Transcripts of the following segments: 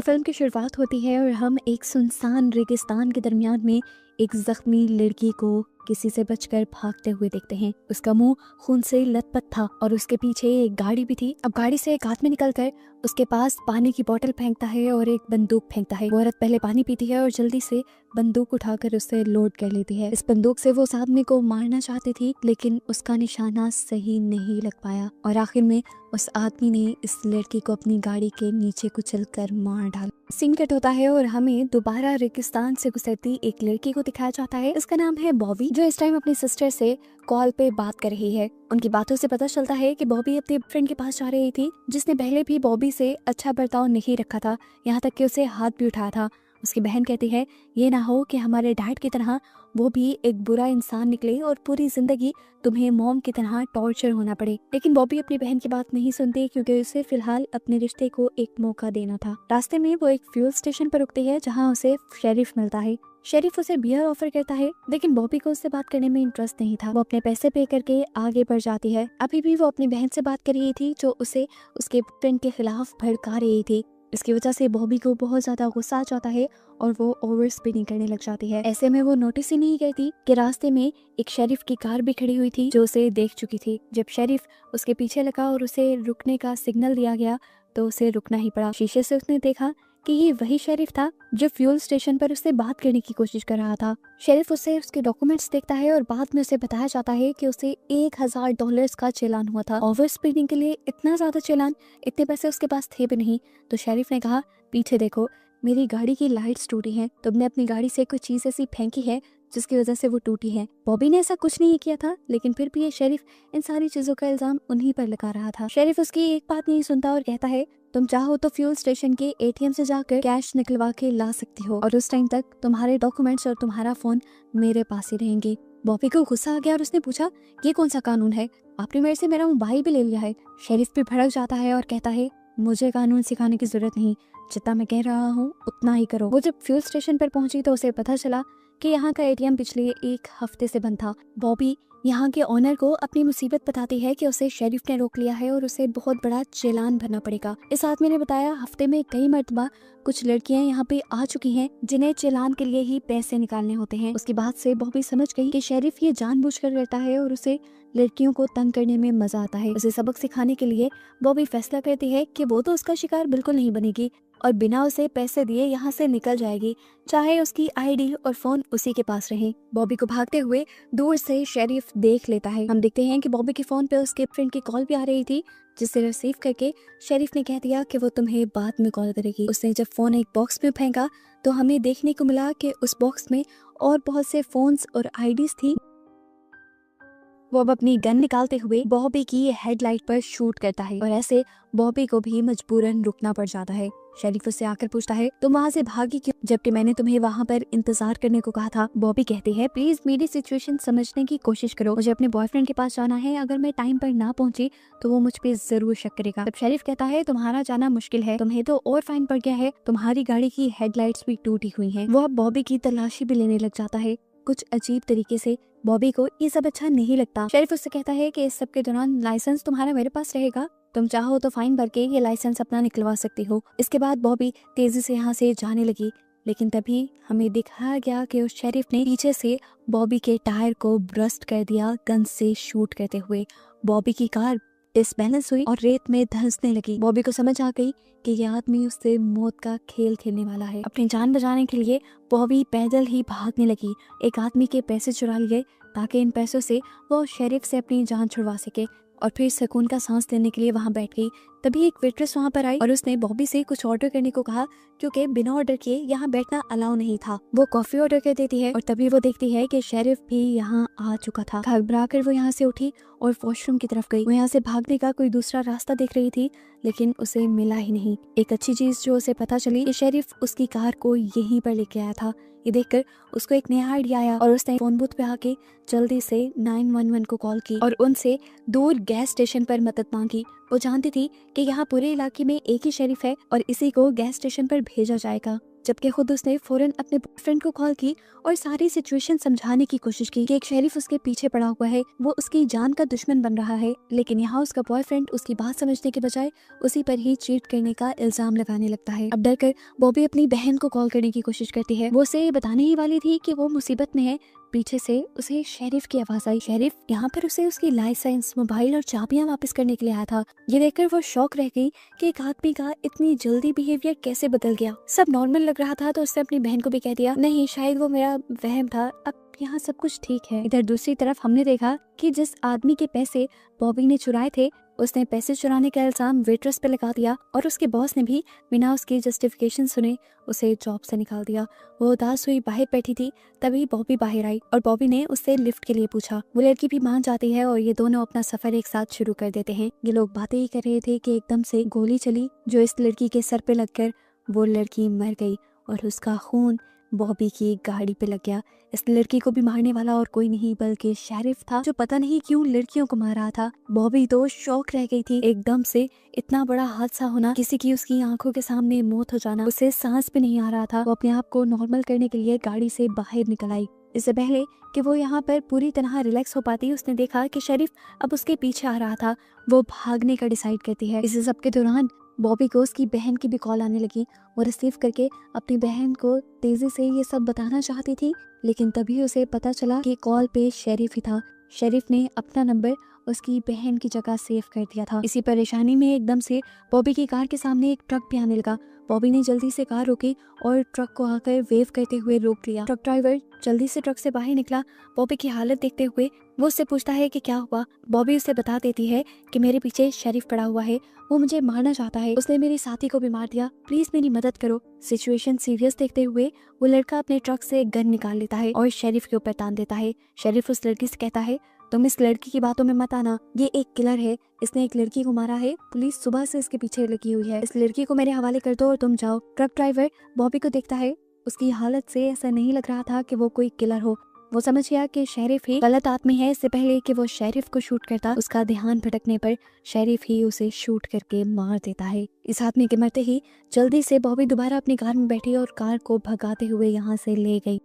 तो फिल्म की शुरुआत होती है और हम एक सुनसान रेगिस्तान के दरमियान में एक जख्मी लड़की को किसी से बचकर भागते हुए देखते हैं। उसका मुंह खून से लथपथ था और उसके पीछे एक गाड़ी भी थी। अब गाड़ी से एक आदमी निकलकर उसके पास पानी की बोतल फेंकता है और एक बंदूक फेंकता है। वो औरत पहले पानी पीती है और जल्दी से बंदूक उठाकर उसे लोड कर लेती है। इस बंदूक से वो उस आदमी को मारना चाहती थी, लेकिन उसका निशाना सही नहीं लग पाया और आखिर में उस आदमी ने इस लड़की को अपनी गाड़ी के नीचे कुचलकर मार डाला। सीन कट होता है और हमें दोबारा रेगिस्तान से गुजरती एक लड़की को दिखाया जाता है। इसका नाम है बॉबी, जो इस टाइम अपनी सिस्टर से कॉल पे बात कर रही है। उनकी बातों से पता चलता है कि बॉबी अपने फ्रेंड के पास जा रही थी, जिसने पहले भी बॉबी से अच्छा बर्ताव नहीं रखा था, यहाँ तक कि उसे हाथ भी उठाया था। उसकी बहन कहती है ये ना हो कि हमारे डैड की तरह वो भी एक बुरा इंसान निकले और पूरी जिंदगी तुम्हें मॉम की तरह टॉर्चर होना पड़े। लेकिन बॉबी अपनी बहन की बात नहीं सुनती, क्योंकि उसे फिलहाल अपने रिश्ते को एक मौका देना था। रास्ते में वो एक फ्यूल स्टेशन पर रुकती है, जहाँ उसे शेरिफ मिलता है। शेरिफ उसे बियर ऑफर करता है, लेकिन बॉबी को उससे बात करने में इंटरेस्ट नहीं था। वो अपने पैसे पे करके आगे बढ़ जाती है। अभी भी वो अपनी बहन से बात कर रही थी, जो उसे उसके फ्रेंड के खिलाफ भड़का रही थी। इसकी वजह से बॉबी को बहुत ज्यादा गुस्सा आ जाता है और वो ओवर स्पीडिंग करने लग जाती है। ऐसे में वो नोटिस ही नहीं करती कि रास्ते में एक शेरिफ की कार भी खड़ी हुई थी, जो उसे देख चुकी थी। जब शेरिफ उसके पीछे लगा और उसे रुकने का सिग्नल दिया गया, तो उसे रुकना ही पड़ा। शीशे से उसने देखा कि ये वही शेरिफ था जो फ्यूल स्टेशन पर उससे बात करने की कोशिश कर रहा था। शेरिफ उससे उसके डॉक्यूमेंट्स देखता है और बाद में उसे बताया जाता है कि उसे $1000 का चालान हुआ था। ओवर स्पीडिंग के लिए इतना ज्यादा चालान, इतने पैसे उसके पास थे भी नहीं। तो शेरिफ ने कहा पीछे देखो, मेरी गाड़ी की लाइट्स टूटी हैं। तुमने अपनी गाड़ी से कुछ चीज ऐसी फेंकी है जिसकी वजह से वो टूटी है। बॉबी ने ऐसा कुछ नहीं किया था, लेकिन फिर भी ये शेरिफ इन सारी चीजों का इल्जाम उन्हीं पर लगा रहा था। शेरिफ उसकी एक बात नहीं सुनता और कहता है तुम चाहो तो फ्यूल स्टेशन के एटीएम से जाकर कैश निकलवा के ला सकती हो, और उस टाइम तक तुम्हारे डॉक्यूमेंट्स और तुम्हारा फोन मेरे पास ही रहेंगे। बॉबी को गुस्सा आ गया और उसने पूछा ये कौन सा कानून है, आपने मेरे से मेरा मोबाइल भी ले लिया है। शेरिफ भी भड़क जाता है और कहता है मुझे कानून सिखाने की जरूरत नहीं, जितना मैं कह रहा हूँ उतना ही करो। वो जब फ्यूल स्टेशन पर पहुंची तो उसे पता चला कि यहाँ का एटीएम पिछले एक हफ्ते से बंद था। बॉबी यहाँ के ओनर को अपनी मुसीबत बताती है कि उसे शेरिफ ने रोक लिया है और उसे बहुत बड़ा चालान भरना पड़ेगा। इस आदमी ने बताया हफ्ते में कई मर्तबा कुछ लड़कियां यहाँ पे आ चुकी हैं, जिन्हें चालान के लिए ही पैसे निकालने होते हैं। उसकी बात से बॉबी समझ गई कि शेरिफ ये जानबूझकर करता है और उसे लड़कियों को तंग करने में मजा आता है। उसे सबक सिखाने के लिए बॉबी फैसला करती है कि वो तो उसका शिकार बिल्कुल नहीं बनेगी और बिना उसे पैसे दिए यहाँ से निकल जाएगी, चाहे उसकी आईडी और फोन उसी के पास रहे। बॉबी को भागते हुए दूर से शेरिफ देख लेता है। हम देखते हैं कि बॉबी के फोन पे उसके फ्रेंड की कॉल भी आ रही थी, जिसे रिसीव करके शेरिफ ने कह दिया कि वो तुम्हें बाद में कॉल करेगी। उसने जब फोन एक बॉक्स में फेंका तो हमें देखने को मिला कि उस बॉक्स में और बहुत से फोन्स और आईडीज थी। वो अब अपनी गन निकालते हुए बॉबी की हेडलाइट पर शूट करता है और ऐसे बॉबी को भी मजबूरन रुकना पड़ जाता है। शेरिफ उससे आकर पूछता है तुम वहाँ से भागी क्यों, जबकि मैंने तुम्हें वहाँ पर इंतजार करने को कहा था। बॉबी कहती है प्लीज मेरी सिचुएशन समझने की कोशिश करो, मुझे अपने बॉयफ्रेंड के पास जाना है, अगर मैं टाइम पर ना पहुंची तो वो मुझ पे जरूर शक करेगा। तब शेरिफ कहता है तुम्हारा जाना मुश्किल है, तुम्हें तो और फाइन पड़ गया है, तुम्हारी गाड़ी की हेडलाइट्स भी टूटी हुई है। वो अब बॉबी की तलाशी भी लेने लग जाता है कुछ अजीब तरीके से। बॉबी को ये सब अच्छा नहीं लगता। शेरिफ उससे कहता है कि इस सब के दौरान लाइसेंस तुम्हारा मेरे पास रहेगा, तुम चाहो तो फाइन भर के ये लाइसेंस अपना निकलवा सकती हो। इसके बाद बॉबी तेजी से यहाँ से जाने लगी, लेकिन तभी हमें दिखाया गया कि उस शेरिफ ने पीछे से बॉबी के टायर को ब्रस्ट कर दिया गन से शूट करते हुए। बॉबी की कार डिसबैलेंस हुई और रेत में धंसने लगी। बॉबी को समझ आ गई कि ये आदमी उससे मौत का खेल खेलने वाला है। अपनी जान बचाने के लिए बॉबी पैदल ही भागने लगी। एक आदमी के पैसे चुरा लिए ताकि इन पैसों से वो शेरिफ से अपनी जान छुड़वा सके, और फिर सुकून का सांस लेने के लिए वहाँ बैठ गई। तभी एक वेट्रेस वहाँ पर आई और उसने बॉबी से कुछ ऑर्डर करने को कहा, क्योंकि बिना ऑर्डर किए यहाँ बैठना अलाउ नहीं था। वो कॉफी ऑर्डर कर देती है और तभी वो देखती है कि शेरिफ भी यहाँ आ चुका था। घबरा कर वो यहाँ से उठी और वॉशरूम की तरफ गई। वो यहाँ से भागने का कोई दूसरा रास्ता देख रही थी, लेकिन उसे मिला ही नहीं। एक अच्छी चीज जो उसे पता चली कि शेरिफ उसकी कार को यहीं पर लेके आया था। ये देखकर उसको एक नया आइडिया आया और उसने फोन बूथ पे आके जल्दी से 911 को कॉल की और उनसे दूर गैस स्टेशन पर मदद मांगी। वो जानती थी कि यहाँ पूरे इलाके में एक ही शेरिफ है और इसी को गैस स्टेशन पर भेजा जाएगा। जबकि खुद उसने फौरन अपने बॉयफ्रेंड को कॉल की और सारी सिचुएशन समझाने की कोशिश की कि एक शेरिफ उसके पीछे पड़ा हुआ है, वो उसकी जान का दुश्मन बन रहा है। लेकिन यहाँ उसका बॉयफ्रेंड उसकी बात समझने के बजाय उसी पर ही चीट करने का इल्जाम लगाने लगता है। अब डरकर बॉबी अपनी बहन को कॉल करने की कोशिश करती है। वो उसे बताने ही वाली थी कि वो मुसीबत में है, पीछे से उसे शेरिफ की आवाज आई। शेरिफ यहाँ पर उसे उसकी लाइसेंस, मोबाइल और चाबियां वापस करने के लिए आया था। ये देखकर वो शॉक रह गई कि एक आदमी का इतनी जल्दी बिहेवियर कैसे बदल गया। सब नॉर्मल लग रहा था तो उसने अपनी बहन को भी कह दिया, नहीं शायद वो मेरा वहम था, अब यहाँ सब कुछ ठीक है। इधर दूसरी तरफ हमने देखा कि जिस आदमी के पैसे बॉबी ने चुराए थे, उसने पैसे चुराने का इल्जाम वेट्रेस पे लगा दिया और उसके बॉस ने भी बिना उसकी जस्टिफिकेशन सुने उसे जॉब से निकाल दिया। वो उदास हुई बाहर बैठी थी, तभी बॉबी बाहर आई और बॉबी ने उससे लिफ्ट के लिए पूछा। वो लड़की भी मान जाती है और ये दोनों अपना सफर एक साथ शुरू कर देते हैं। ये लोग बातें ही कर रहे थे कि एकदम से गोली चली जो इस लड़की के सर पे लगकर वो लड़की मर गई और उसका खून बॉबी की गाड़ी पे लग गया। इस लड़की को भी मारने वाला और कोई नहीं बल्कि शेरिफ था, जो पता नहीं क्यों लड़कियों को मार रहा था। बॉबी तो शॉक रह गई थी, एकदम से इतना बड़ा हादसा होना, किसी की उसकी आंखों के सामने मौत हो जाना, उसे सांस भी नहीं आ रहा था। वो अपने आप को नॉर्मल करने के लिए गाड़ी से बाहर निकल आई। इससे पहले कि वो यहाँ पर पूरी तरह रिलैक्स हो पाती, उसने देखा कि शेरिफ अब उसके पीछे आ रहा था। वो भागने का डिसाइड करती है। इस सब के दौरान बॉबी को उसकी बहन की भी कॉल आने लगी। वो रिसीव करके अपनी बहन को तेजी से ये सब बताना चाहती थी, लेकिन तभी उसे पता चला कि कॉल पे शेरिफ ही था। शेरिफ ने अपना नंबर उसकी बहन की जगह सेव कर दिया था। इसी परेशानी में एकदम से बॉबी की कार के सामने एक ट्रक भी आने लगा। बॉबी ने जल्दी से कार रोकी और ट्रक को आकर वेव करते हुए रोक लिया। ट्रक ड्राइवर जल्दी से ट्रक से बाहर निकला। बॉबी की हालत देखते हुए वो उससे पूछता है कि क्या हुआ। बॉबी उसे बता देती है कि मेरे पीछे शेरिफ पड़ा हुआ है, वो मुझे मारना चाहता है, उसने मेरे साथी को भी मार दिया, प्लीज मेरी मदद करो। सिचुएशन सीरियस देखते हुए वो लड़का अपने ट्रक से गन निकाल लेता है और शेरिफ के ऊपर तान देता है। शेरिफ उस लड़की से कहता है, तुम इस लड़की की बातों में मत आना, ये एक किलर है, इसने एक लड़की को मारा है, पुलिस सुबह से इसके पीछे लगी हुई है, इस लड़की को मेरे हवाले कर दो और तुम जाओ। ट्रक ड्राइवर बॉबी को देखता है, उसकी हालत से ऐसा नहीं लग रहा था कि वो कोई किलर हो। वो समझ गया कि शेरिफ ही गलत आदमी है। इससे पहले कि वो शेरिफ को शूट करता, उसका ध्यान भटकने पर शेरिफ ही उसे शूट करके मार देता है। इस आदमी के मरते ही जल्दी से बॉबी दोबारा अपनी कार में बैठी और कार को भगाते हुए यहाँ से ले गई।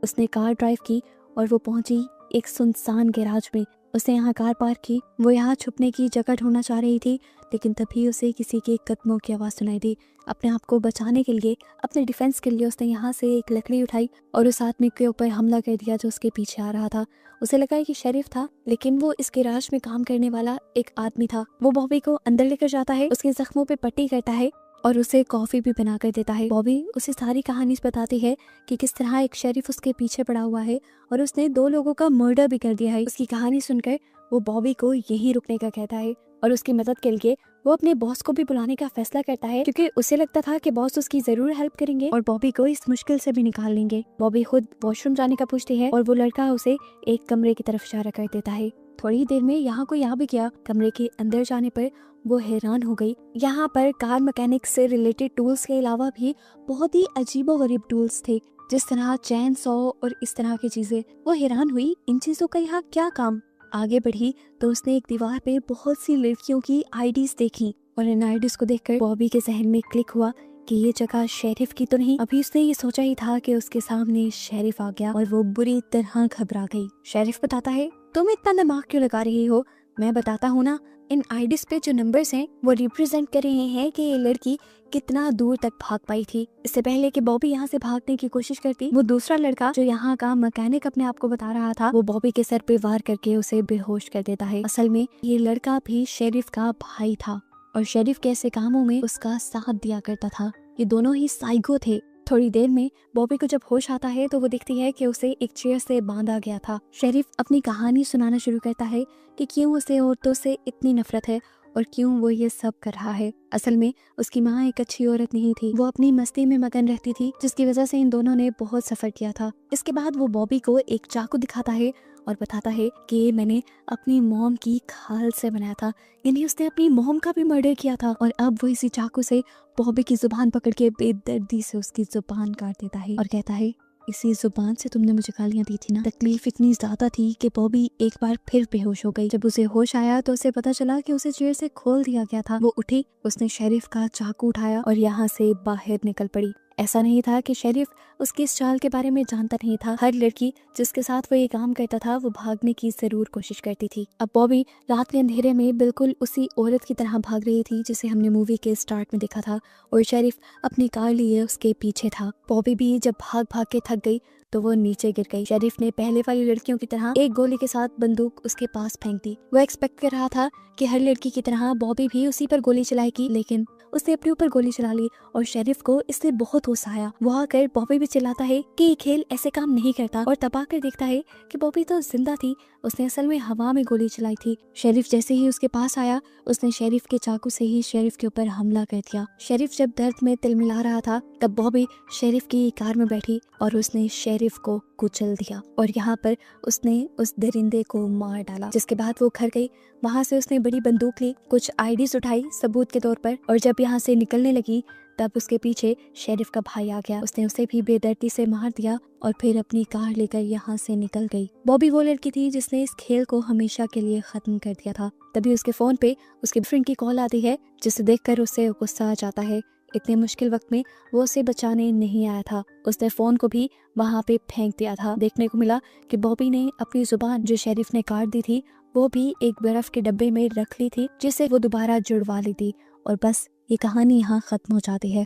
उसने कार ड्राइव की और वो पहुंची एक सुनसान गैराज में। उसने यहाँ कार पार्क की। वो यहाँ छुपने की जगह ढूंढना चाह रही थी, लेकिन तभी उसे किसी के कदमों की आवाज़ सुनाई दी। अपने आप को बचाने के लिए, अपने डिफेंस के लिए उसने यहाँ से एक लकड़ी उठाई और उस आदमी के ऊपर हमला कर दिया जो उसके पीछे आ रहा था। उसे लगा कि शेरिफ था, लेकिन वो इस गैराज में काम करने वाला एक आदमी था। वो बॉबी को अंदर लेकर जाता है, उसके जख्मों पे पट्टी करता है और उसे कॉफी भी बना कर देता है। बॉबी उसे सारी कहानी बताती है कि किस तरह एक शेरिफ उसके पीछे पड़ा हुआ है और उसने 2 लोगों का मर्डर भी कर दिया है। उसकी कहानी सुनकर वो बॉबी को यहीं रुकने का कहता है और उसकी मदद के लिए वो अपने बॉस को भी बुलाने का फैसला करता है, क्योंकि उसे लगता था कि बॉस उसकी जरूर हेल्प करेंगे और बॉबी को इस मुश्किल से भी निकाल लेंगे। बॉबी खुद वॉशरूम जाने का पूछती है और वो लड़का उसे एक कमरे की तरफ इशारा कर देता है। थोड़ी देर में यहाँ को यहाँ भी किया। कमरे के अंदर जाने पर वो हैरान हो गई। यहाँ पर कार मैकेनिक से रिलेटेड टूल्स के अलावा भी बहुत ही अजीबोगरीब टूल्स थे, जिस तरह चैन सॉ और इस तरह की चीजें। वो हैरान हुई, इन चीजों का यहाँ क्या काम। आगे बढ़ी तो उसने एक दीवार पे बहुत सी लड़कियों की आईडीज देखी और इन आईडीज को देखकर बॉबी के जहन में क्लिक हुआ कि ये जगह शेरिफ की तो नहीं। अभी उसने ये सोचा ही था कि उसके सामने शेरिफ आ गया और वो बुरी तरह घबरा गई। शेरिफ बताता है, तुम इतना दिमाग क्यों लगा रही हो, मैं बताता हूँ ना। इन आईडीज पे जो नंबर्स हैं वो रिप्रेजेंट कर रहे हैं कि ये लड़की कितना दूर तक भाग पाई थी। इससे पहले कि बॉबी यहाँ से भागने की कोशिश करती, वो दूसरा लड़का जो यहाँ का मैकेनिक अपने आप को बता रहा था, वो बॉबी के सर पे वार करके उसे बेहोश कर देता है। असल में ये लड़का भी शेरिफ का भाई था और शेरिफ के ऐसे कामों में उसका साथ दिया करता था। ये दोनों ही साइको थे। थोड़ी देर में बॉबी को जब होश आता है तो वो देखती है कि उसे एक चेयर से बांधा गया था। शेरिफ अपनी कहानी सुनाना शुरू करता है कि क्यों उसे औरतों से इतनी नफरत है और क्यों वो ये सब कर रहा है। असल में उसकी माँ एक अच्छी औरत नहीं थी, वो अपनी मस्ती में मगन रहती थी, जिसकी वजह से इन दोनों ने बहुत सफर किया था। इसके बाद वो बॉबी को एक चाकू दिखाता है और बताता है कि ये मैंने अपनी मॉम की खाल से बनाया था, यानी उसने अपनी मॉम का भी मर्डर किया था। और अब वो इसी चाकू से बॉबी की जुबान पकड़ के बेदर्दी से उसकी जुबान काट देता है और कहता है, इसी जुबान से तुमने मुझे गालियां दी थी ना। तकलीफ इतनी ज्यादा थी कि बॉबी एक बार फिर बेहोश हो गई। जब उसे होश आया तो उसे पता चला कि उसे चेयर से खोल दिया गया था। वो उठी, उसने शेरिफ का चाकू उठाया और यहाँ से बाहर निकल पड़ी। ऐसा नहीं था कि शेरिफ उसकी इस चाल के बारे में जानता नहीं था। हर लड़की जिसके साथ वो ये काम करता था वो भागने की जरूर कोशिश करती थी। अब बॉबी रात के अंधेरे में बिल्कुल उसी औरत की तरह भाग रही थी जिसे हमने मूवी के स्टार्ट में देखा था, और शेरिफ अपनी कार लिए उसके पीछे था। बॉबी भी जब भाग भाग के थक गई तो वो नीचे गिर गई। शेरिफ ने पहले वाली लड़कियों की तरह एक गोली के साथ बंदूक उसके पास फेंक दी। वो एक्सपेक्ट कर रहा था कि हर लड़की की तरह बॉबी भी उसी पर गोली चलाएगी, लेकिन उसने अपने ऊपर गोली चला ली और शेरिफ को इससे बहुत गुस्सा आया। वो आकर बॉबी भी चिल्लाता है कि ये खेल ऐसे काम नहीं करता, और तब आकर देखता है कि बॉबी तो जिंदा थी, उसने असल में हवा में गोली चलाई थी। शेरिफ जैसे ही उसके पास आया उसने शेरिफ के चाकू से ही शेरिफ के ऊपर हमला कर दिया। शेरिफ जब दर्द में तिलमिला रहा था तब बॉबी शेरिफ की कार में बैठी और उसने शेरिफ को कुचल दिया, और यहाँ पर उसने उस दरिंदे को मार डाला। जिसके बाद वो घर गई, वहां से उसने बड़ी बंदूक ली, कुछ आईडीज उठाई सबूत के तौर पर, और जब यहाँ से निकलने लगी तब उसके पीछे शेरिफ का भाई आ गया। उसने उसे भी बेदर्दी से मार दिया और फिर अपनी कार लेकर यहाँ से निकल गई। बॉबी वो लड़की थी जिसने इस खेल को हमेशा के लिए खत्म कर दिया था। तभी उसके फोन पे उसके फ्रेंड की कॉल आती है, जिसे देखकर उसे गुस्सा आ जाता है। इतने मुश्किल वक्त में वो उसे बचाने नहीं आया था, उसने फोन को भी वहां पे फेंक दिया था। देखने को मिला कि बॉबी ने अपनी जुबान जो शेरिफ ने काट दी थी वो भी एक बर्फ के डब्बे में रख ली थी, जिसे वो दोबारा जुड़वा ली थी। और बस ये कहानी यहाँ खत्म हो जाती है।